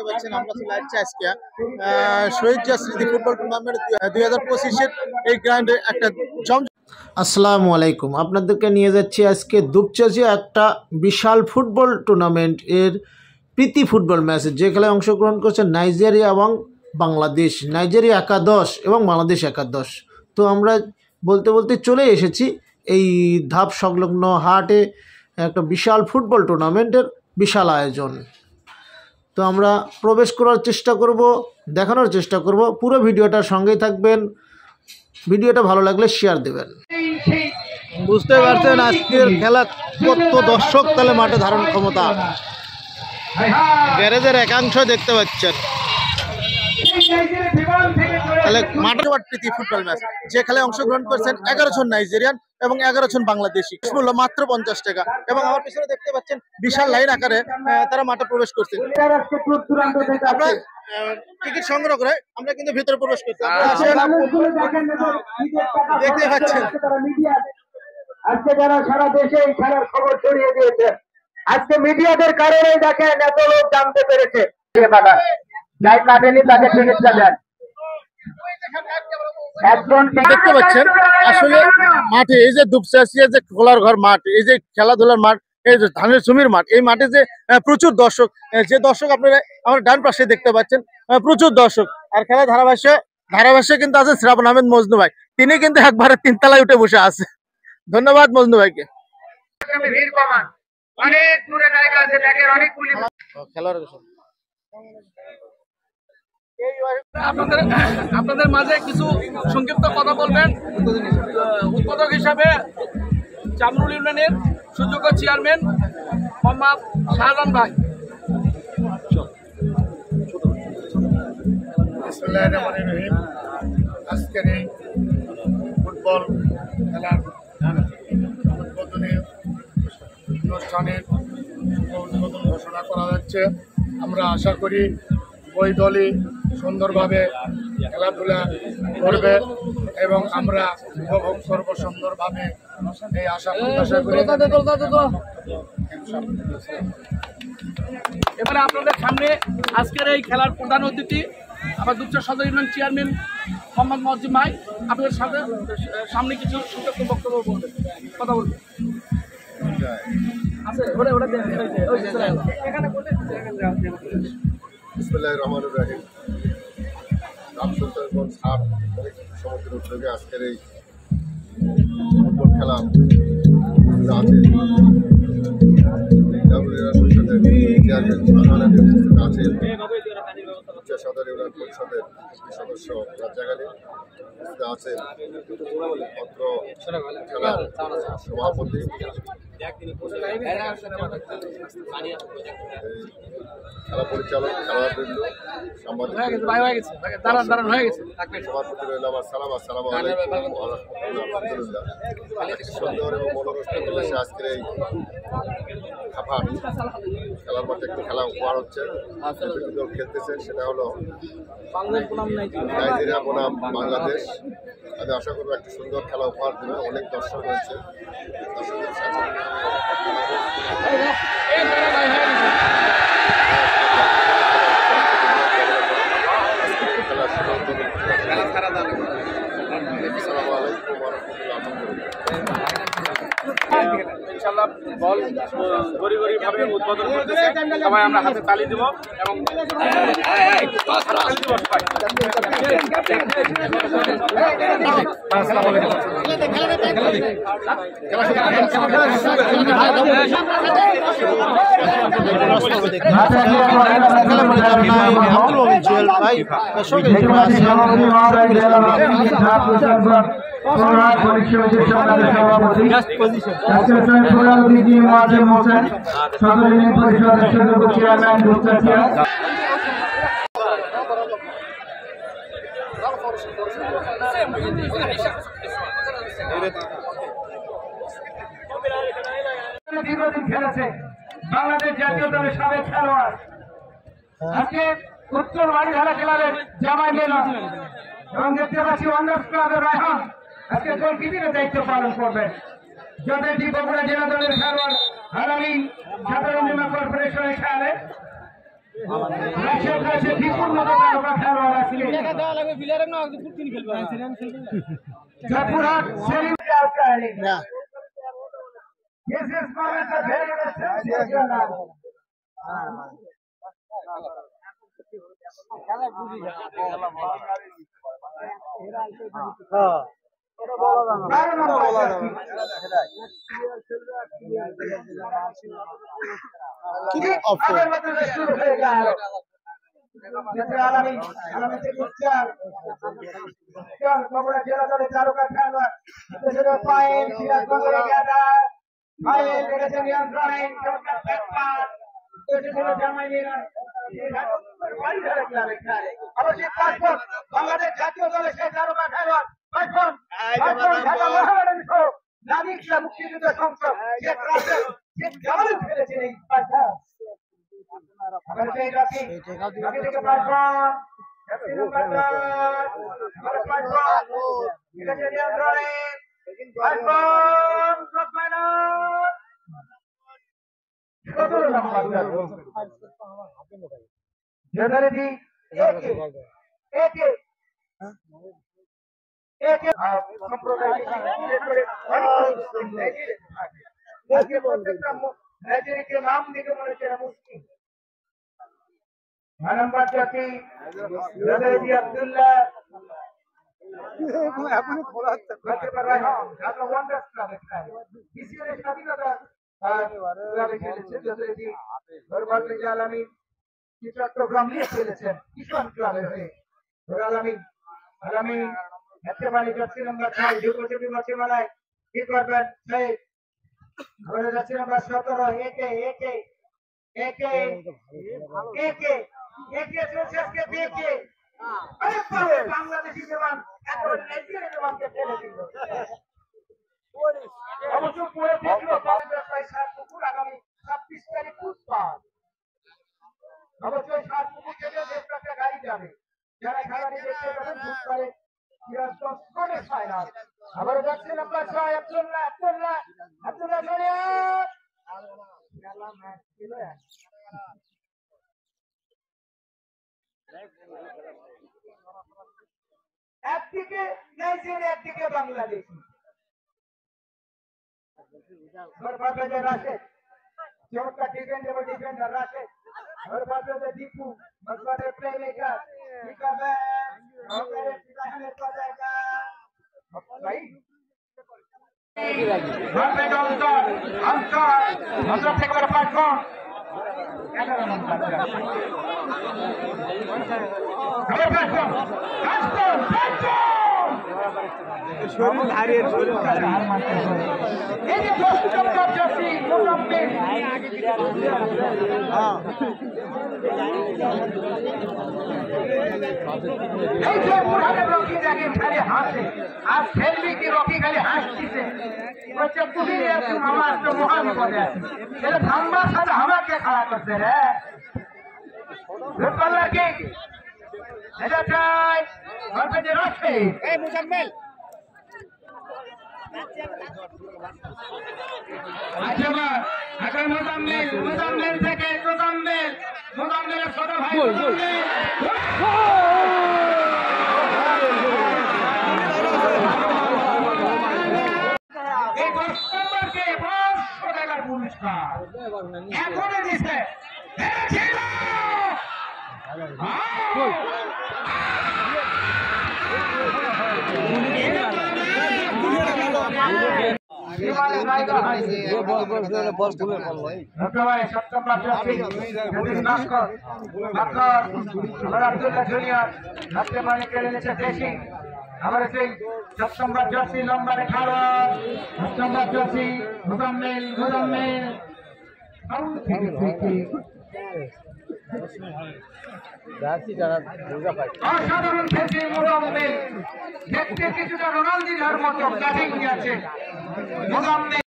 পাচ্ছেন আমরা চলে যাচ্ছি আজকে শহীদ জিয়া স্মৃতি ফুটবল টুর্নামেন্ট 2025-এর এই গ্রাউন্ডে একটা আসসালামু আলাইকুম, আপনাদেরকে নিয়ে যাচ্ছি আজকে দুপচাচিয়া একটা বিশাল ফুটবল টুর্নামেন্ট এর প্রীতি ফুটবল ম্যাচ, যে খেলায় অংশগ্রহণ করছে নাইজেরিয়া এবং বাংলাদেশ। নাইজেরিয়া একাদশ এবং বাংলাদেশ একাদশ। তো আমরা বলতে বলতে চলে এসেছি এই ধাপ সংলগ্ন হাটে একটা বিশাল ফুটবল টুর্নামেন্টের বিশাল আয়োজন। তো আমরা প্রবেশ করার চেষ্টা করব, দেখানোর চেষ্টা করব, পুরো ভিডিওটার সঙ্গেই থাকবেন। ভিডিওটা ভালো লাগলে শেয়ার দেবেন। বুঝতে পারছেন আজকের খেলা কত দর্শক তাহলে মাঠে ধারণ ক্ষমতা। গ্যারেজের একাংশ দেখতে পাচ্ছেন। তাহলে মাঠের প্রীতি ফুটবল ম্যাচ, যে খেলায় অংশগ্রহণ করছেন 11 জন নাইজেরিয়ান এবং 11 জন বাংলাদেশি। মূল্য মাত্র 50 টাকা এবং আমার পিছনে দেখতে পাচ্ছেন বিশাল লাইন আকারে তারা মাঠে প্রবেশ করছে। আমরা টিকিট সংগ্রহ করে আমরা কিন্তু ভিতরে প্রবেশ করছি। দেখতে পাচ্ছেন আজকে যারা সারা দেশে এই খেলার খবর ছড়িয়ে দিয়েছে, আজকে মিডিয়াদের কারণেই দেখেন এত লোক জানতে পেরেছে। যাই কাটেনি তাকে টিকিটটা দেন। দেখতে পাচ্ছেন আসলে মাঠে এই যে দুপচাচিয়া যে খোলার ঘর মাঠ, এই যে খেলাধুলার মাঠ, এই যে ধানের জমির মাঠ, এই মাঠে যে প্রচুর দর্শক, যে দর্শক আপনারা আমার ডান পাশে দেখতে পাচ্ছেন প্রচুর দর্শক। আর খেলা ধারাভাষ্যে কিন্তু আছে শ্রাবণ আহমেদ মজনু ভাই, তিনি কিন্তু একবারে 3 তলায় উঠে বসে আছে। ধন্যবাদ মজনু ভাইকে। আপনাদের মাঝে কিছু সংক্ষিপ্ত কথা বলবেন। উদ্বোধক হিসাবে জামরুল ইউনিয়নের সুযোগ্য চেয়ারম্যান মোহাম্মদ শাহজাহান ভাই। আজকের এই ফুটবল খেলার উদ্বোধনী অনুষ্ঠানের উদ্বোধন ঘোষণা করা যাচ্ছে। আমরা আশা করি ওই দলই সুন্দরভাবে খেলাধুলা করবে এবং আমরা উপভোগ করব সুন্দরভাবে, এই আশা প্রত্যাশা করি। এবারে আপনাদের সামনে আজকের এই খেলার প্রধান অতিথি আমার দুপচাচিয়া সদর ইউনিয়ন চেয়ারম্যান মোহাম্মদ মজিম ভাই, আপনাদের সামনে কিছু সংক্ষিপ্ত বক্তব্য বলবেন, কথা বলবেন। বিসমিল্লাহির রহমানির রহিম। রামসুলতানগঞ্জ হাট সমিতির উদ্যোগে আজকের এই ফুটবল খেলা আছে। পরিষদের চেয়ারম্যান আছে, সদর ইউনিয়ন পরিষদের সদস্য রাজ্জাগালী আছে, অত্র খেলার সভাপতি, খেলা পরিচালক, খেলাবৃন্দ, সাংবাদিক, সভাপতি রইল আমার সালাম। আসসালামু আলাইকুম ওয়া রাহমাতুল্লাহ। আলহামদুলিল্লাহ, সুন্দর এবং মনোরম পরিবেশে আজকের এই খাফাট খেলার মাঠে একটি খেলা উপহার হচ্ছে। দল খেলতেছে, সেটা হলো নাইজেরিয়া বনাম বাংলাদেশ। আমি আশা করবো একটা সুন্দর খেলা উপহার দেবে। অনেক দর্শক রয়েছে, দর্শকদের সাথে ইনশাআল্লাহ বল গড়ি-গড়িভাবে উদ্বোধন করতেছে। সবাই আমরা হাতে তালি দিব এবং বাংলাদেশ জাতীয় দলের সাবেক খেলোয়াড় আজকে উত্তর বাড়িধারা ক্লাবের জামাই মেনন এবং দেখতে পাচ্ছি ওয়ান্ডার্স ক্লাবের রায়হান আজকে গোলকিপিংয়ের দায়িত্ব পালন করবেন। যথারীতি বগুড়া জেলা দলের খেলোয়াড় হারামি সাধারণ বীমা কর্পোরেশনের খেয়ালে রাশেদ রাশেদ বিপুল মতো তারকা খেলোয়াড় আজকে জয়পুরহাট সেলিম না This is moment of very sensational. কিন্তু অফ বাংলাদেশ জাতীয় দলের সেই তারকা খেলোয়াড় মুক্তিযুদ্ধ সংসদ ফেলেছেন এই প্রত্যেকটা নাম দিকে মনে হচ্ছে মুসলিম নাম্বার জাতি আব্দুল্লাহ চট্টগ্রাম নিয়ে খেলেছেন কিষান ক্লাবের হয়ে আলামী একেবারে যাচ্ছি নাম্বার 6 যুবজীবী মাছিমালায় কি করবেন সেই ঘরে যাচ্ছি নাম্বার 17 একে একে একে একে একে শেষকে দেখে আরে বাবা বাংলাদেশি জওয়ান এত নেজিয়ে জওয়ানকে ফেলে দিল অবশ্য পরে দেখলো কংগ্রেস পয়সা পুকুর আগামী 26 তারিখ বুধবার অবশ্যই 7 পুকুর থেকে দেশটাকে গাড়ি যাবে যারা খেলাটি দেখতে যাবেন বুধবারে সিরাজগঞ্জ কোয়ার্টার ফাইনাল আবার যাচ্ছে নাম্বার 6 আব্দুল্লাহ শরিয়ত খেলা ম্যাচ ছিল একদিকে নাইজেরিয়া একদিকে বাংলাদেশ রাশেদ চমৎকার defender Rashed Dipu play maker आज खेलने की रॉकी खाली हासছে बच्चा पूरी আমার তো মহাবিপদে আছে এটা ধাম্বার সাথে আমাকে খাড়া করতে রে ফুটবল লাগে এটা চাই গল্পে রাখে এই মুজাম্মেল আচ্ছা আগামী মুজাম্মেল থেকে মুজাম্মেলের ছোট ভাই এই কষ্টকে 500 টাকার পুরস্কার এখনো দিছে আমার সেই 7 নম্বর জার্সি নম্বরে খেলোয়াড় 7 নম্বর জার্সি মুজাম্মেল অসাধারণ খেলছে মুজাম্মেল দেখতে কিছুটা রোনালদিনোর মতো কাটিং আছে মুজাম্মেল